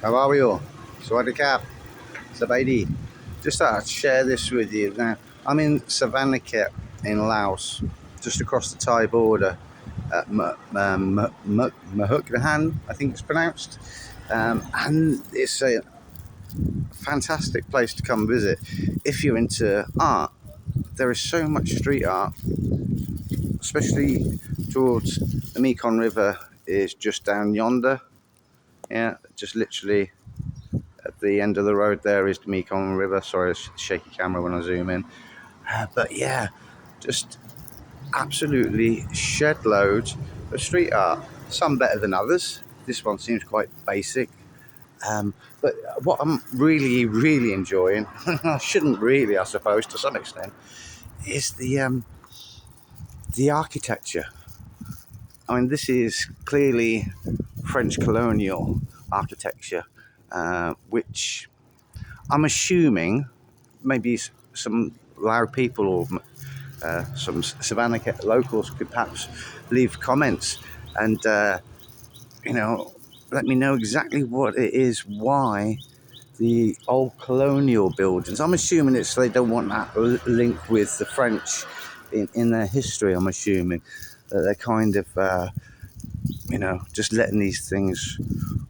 How are we all? Savannkhet, Sabaidi. Just thought I'd share this with you. Now, I'm in Savannkhet in Laos, just across the Thai border at Mahukdahan, I think it's pronounced. And it's a fantastic place to come visit if you're into art. There is so much street art, especially towards the Mekong River is just down yonder. Yeah, just literally at the end of the road there is the Mekong River. Sorry, it's a shaky camera when I zoom in. But yeah, just absolutely shed loads of street art. Some better than others. This one seems quite basic. But what I'm really enjoying, I shouldn't really, I suppose, to some extent, is the architecture. I mean, this is clearly French colonial architecture, which I'm assuming maybe some Lao people or some Savannkhet locals could perhaps leave comments and you know, let me know exactly what it is, why the old colonial buildings. I'm assuming it's they don't want that link with the French in their history. I'm assuming that they're kind of just letting these things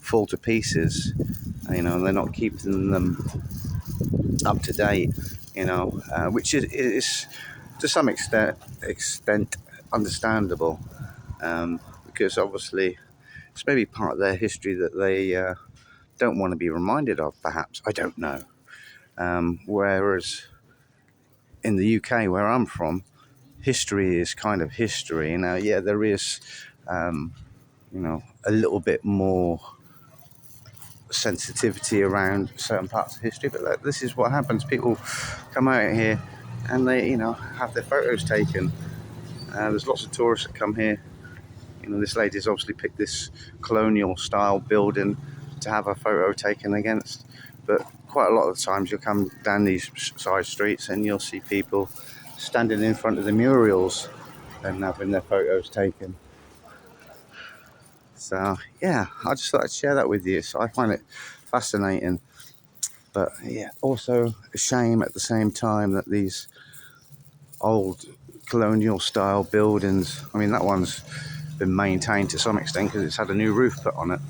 fall to pieces. They're not keeping them up to date. Which is to some extent understandable, because obviously it's maybe part of their history that they don't want to be reminded of. Perhaps, I don't know. Whereas in the UK, where I'm from, history is kind of history. Now, yeah, there is a little bit more sensitivity around certain parts of history, but this is what happens. People come out here and they have their photos taken. There's lots of tourists that come here. This lady's obviously picked this colonial style building to have a photo taken against, but quite a lot of the times you'll come down these side streets and you'll see people standing in front of the murals and having their photos taken. So yeah, I just thought I'd share that with you. So I find it fascinating, but yeah, also a shame at the same time that these old colonial style buildings, I mean, that one's been maintained to some extent because it's had a new roof put on it.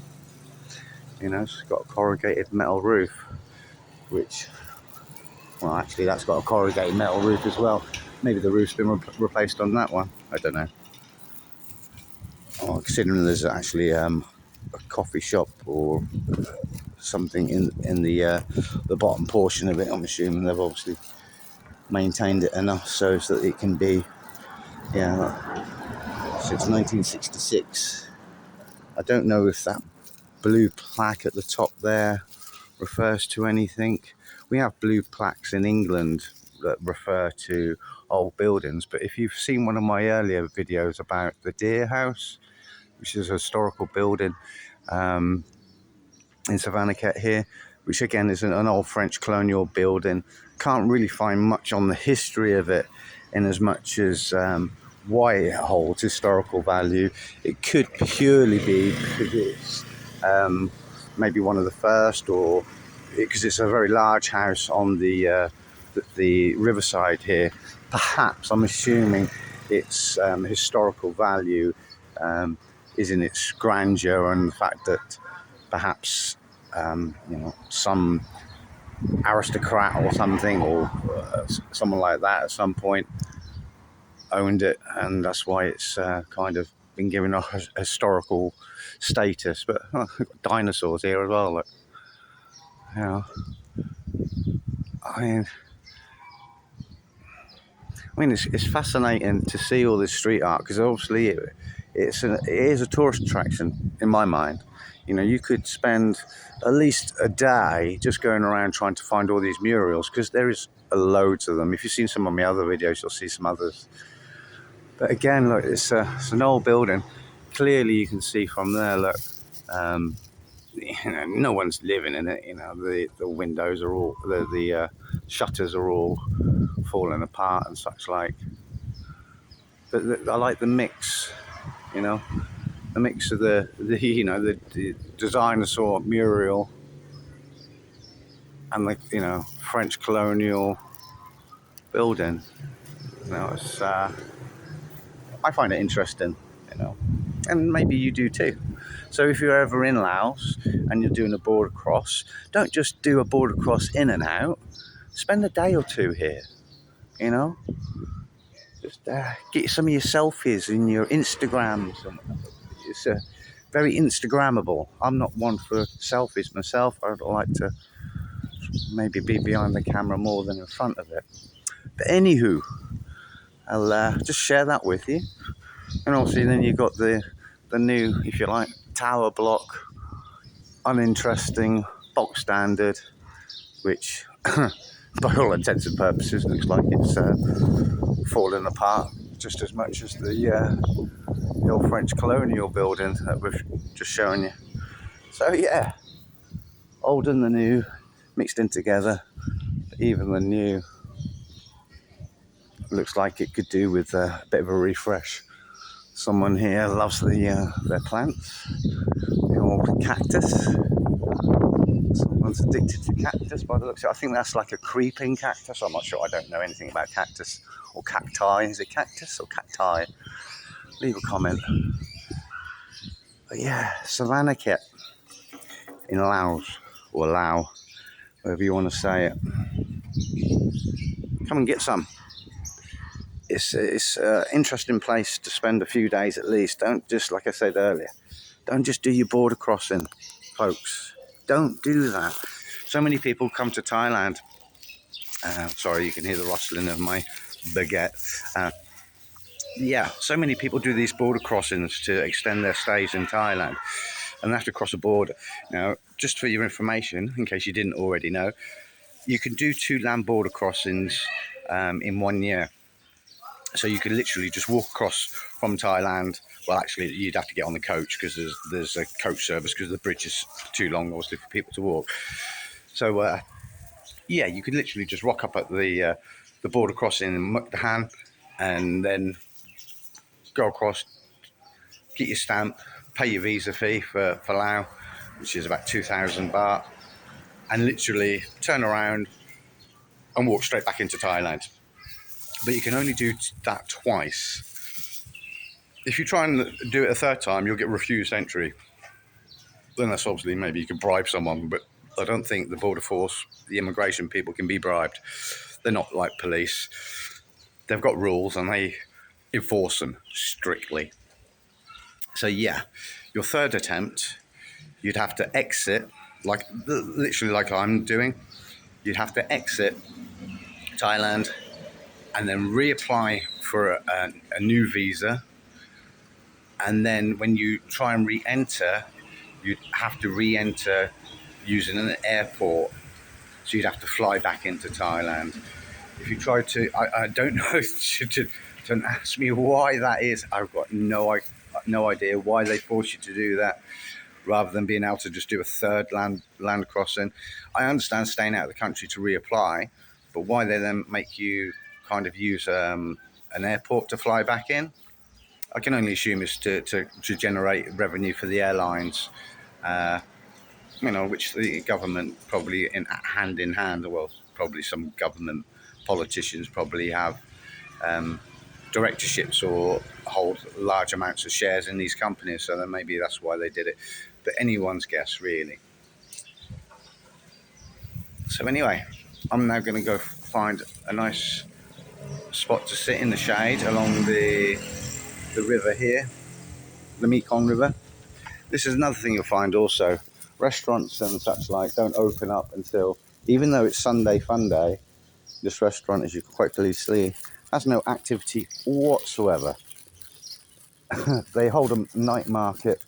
It's got a corrugated metal roof, which, well, actually that's got a corrugated metal roof as well. Maybe the roof's been replaced on that one, I don't know. Considering there's actually a coffee shop or something in the bottom portion of it, I'm assuming they've obviously maintained it enough so that it can be, since 1966. I don't know if that blue plaque at the top there refers to anything. We have blue plaques in England that refer to old buildings, but if you've seen one of my earlier videos about the Deer House, which is a historical building in Savannkhet here, which again is an old French colonial building, can't really find much on the history of it in as much as why it holds historical value. It could purely be because it's maybe one of the first, or because it's a very large house on the riverside here. Perhaps, I'm assuming its historical value is in its grandeur and the fact that perhaps some aristocrat or something, or someone like that at some point owned it, and that's why it's kind of been given a historical status. But we've got dinosaurs here as well. Look. I mean, it's fascinating to see all this street art because obviously it is a tourist attraction in my mind. You could spend at least a day just going around trying to find all these murals because there is loads of them. If you've seen some of my other videos, you'll see some others. But again, look, it's an old building. Clearly, you can see from there. Look, no one's living in it. The windows are all the shutters are all falling apart and such like. But I like the mix. The mix of the dinosaur mural and the, you know, French colonial building. You know, it's I find it interesting, you know, and maybe you do too. So if you're ever in Laos and you're doing a border cross, don't just do a border cross in and out. Spend a day or two here, you know. Just get some of your selfies in your Instagrams. It's very Instagrammable. I'm not one for selfies myself. I'd like to maybe be behind the camera more than in front of it. But anywho, I'll just share that with you. And obviously then you've got the new, if you like, tower block, uninteresting, box standard, which by all intents and purposes looks like it's falling apart just as much as the old French colonial building that we've just shown you. So yeah, old and the new mixed in together. Even the new looks like it could do with a bit of a refresh. Someone here loves their plants, the old cactus. Someone's addicted to cactus by the looks of it. I think that's like a creeping cactus. I'm not sure. I don't know anything about cactus or cacti. Is it cactus or cacti? Leave a comment. But yeah, Savannkhet in Laos, or Lao, whatever you want to say it. Come and get some. It's an interesting place to spend a few days at least. Don't just, like I said earlier, don't just do your border crossing, folks. Don't do that. So many people come to Thailand. Sorry, you can hear the rustling of my baguette. Yeah, so many people do these border crossings to extend their stays in Thailand, and they have to cross a border. Now, just for your information, in case you didn't already know, you can do 2 land border crossings in 1 year. So you can literally just walk across from Thailand. Well, actually, you'd have to get on the coach because there's a coach service because the bridge is too long, obviously, for people to walk. So, yeah, you could literally just rock up at the border crossing in Mukdahan and then go across, get your stamp, pay your visa fee for Laos, which is about 2,000 baht, and literally turn around and walk straight back into Thailand. But you can only do that twice. If you try and do it a third time, you'll get refused entry. Then that's obviously, maybe you could bribe someone, but I don't think the border force, the immigration people, can be bribed. They're not like police. They've got rules and they enforce them strictly. So yeah, your third attempt, you'd have to exit, like literally like I'm doing. You'd have to exit Thailand and then reapply for a new visa. And then when you try and re-enter, you'd have to re-enter using an airport. So you'd have to fly back into Thailand. If you try to, I don't know, don't ask me why that is. I've got no idea why they force you to do that rather than being able to just do a third land crossing. I understand staying out of the country to reapply, but why they then make you kind of use an airport to fly back in? I can only assume it's to generate revenue for the airlines, you know, which the government probably hand in hand, well, probably some government politicians probably have directorships or hold large amounts of shares in these companies, so then maybe that's why they did it. But anyone's guess, really. So anyway, I'm now going to go find a nice spot to sit in the shade along the river here, the Mekong River. This is another thing you'll find also. Restaurants and such like don't open up until, even though it's Sunday fun day, this restaurant, as you can quite clearly see, has no activity whatsoever. They hold a night market.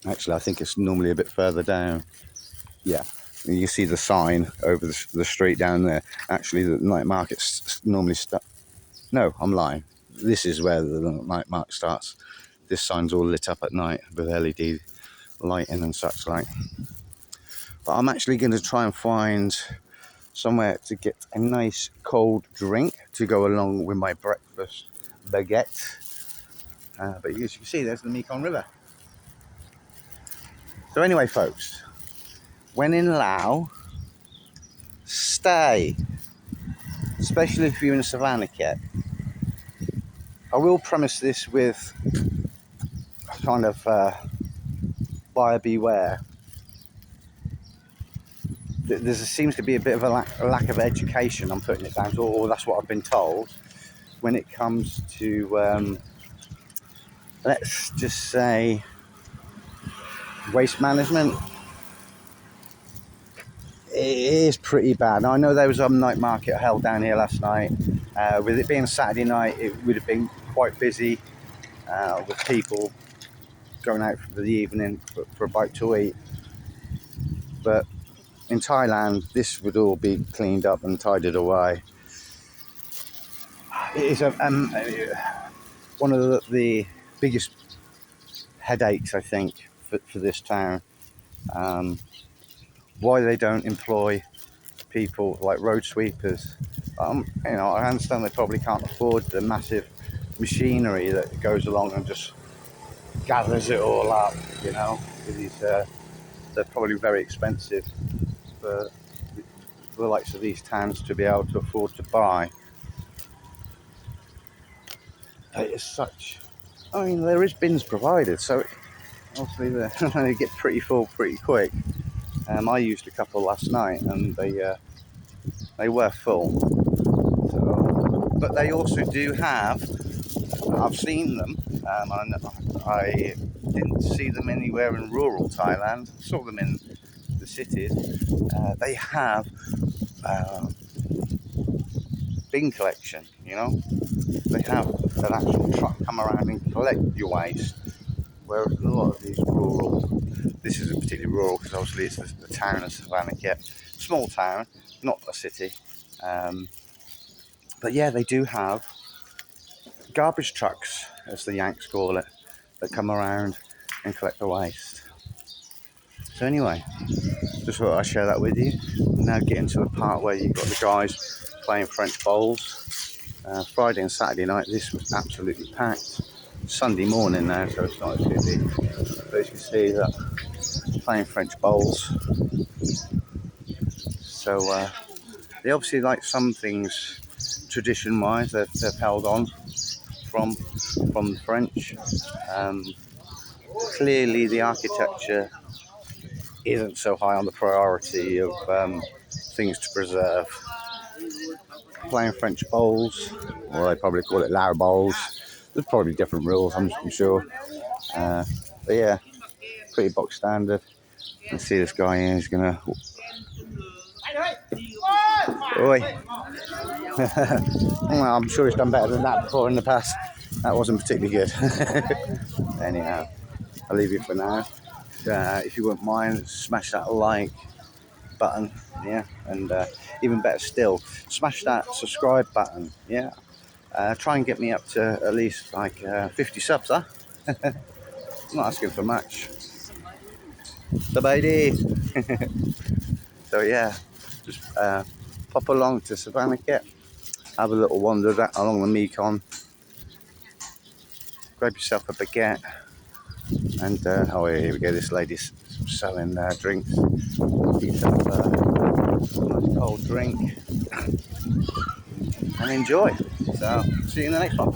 Actually, I think it's normally a bit further down. Yeah, you see the sign over the street down there. Actually, the night market's normally No, I'm lying. This is where the night market starts. This sign's all lit up at night with LED lighting and such like. But I'm actually going to try and find somewhere to get a nice cold drink to go along with my breakfast baguette. But as you can see, there's the Mekong River. So anyway, folks, when in Laos, stay, especially if you're in Savannkhet. I will premise this with kind of buyer beware. There seems to be a bit of a lack of education, I'm putting it down to, or that's what I've been told, when it comes to, let's just say, waste management. It is pretty bad. Now, I know there was a night market held down here last night. With it being Saturday night, it would have been quite busy with people going out for the evening for a bite to eat. But in Thailand, this would all be cleaned up and tidied away. It is one of the biggest headaches, I think, for this town. Why they don't employ people like road sweepers. You know, I understand they probably can't afford the massive machinery that goes along and just gathers it all up. You know, they're probably very expensive for the likes of these towns to be able to afford to buy. It is such. I mean, there is bins provided, so obviously they get pretty full pretty quick. I used a couple last night, and they were full. So, but they also do have. I've seen them. And I didn't see them anywhere in rural Thailand. I saw them in the cities. They have bin collection. You know, they have an actual truck come around and collect your waste. Whereas a lot of these rural, this isn't particularly rural because obviously it's the town of Savannkhet, small town, not a city. But yeah, they do have garbage trucks, as the Yanks call it, that come around and collect the waste. So anyway, just thought I'd share that with you. Now getting to the part where you've got the guys playing French bowls. Friday and Saturday night, this was absolutely packed. Sunday morning now, so it's not as busy. But as you can see, that playing French bowls. So they obviously like some things tradition-wise. They've held on from the French. Clearly, the architecture isn't so high on the priority of things to preserve. Playing French bowls, or they probably call it Lao bowls. There's probably different rules, I'm sure. But yeah, pretty box standard. Let's see this guy here. He's gonna. Oi. Well, I'm sure he's done better than that before in the past. That wasn't particularly good. Anyhow, I'll leave you for now. If you wouldn't mind, smash that like button, yeah, and even better still, smash that subscribe button, yeah. Try and get me up to at least like 50 subs, huh? I'm not asking for much. The baby. So yeah, just pop along to Savannkhet, have a little wander along the Mekong, grab yourself a baguette, and oh, here we go. This lady's selling drinks. Get yourself a nice cold drink and enjoy. So see you in the next one.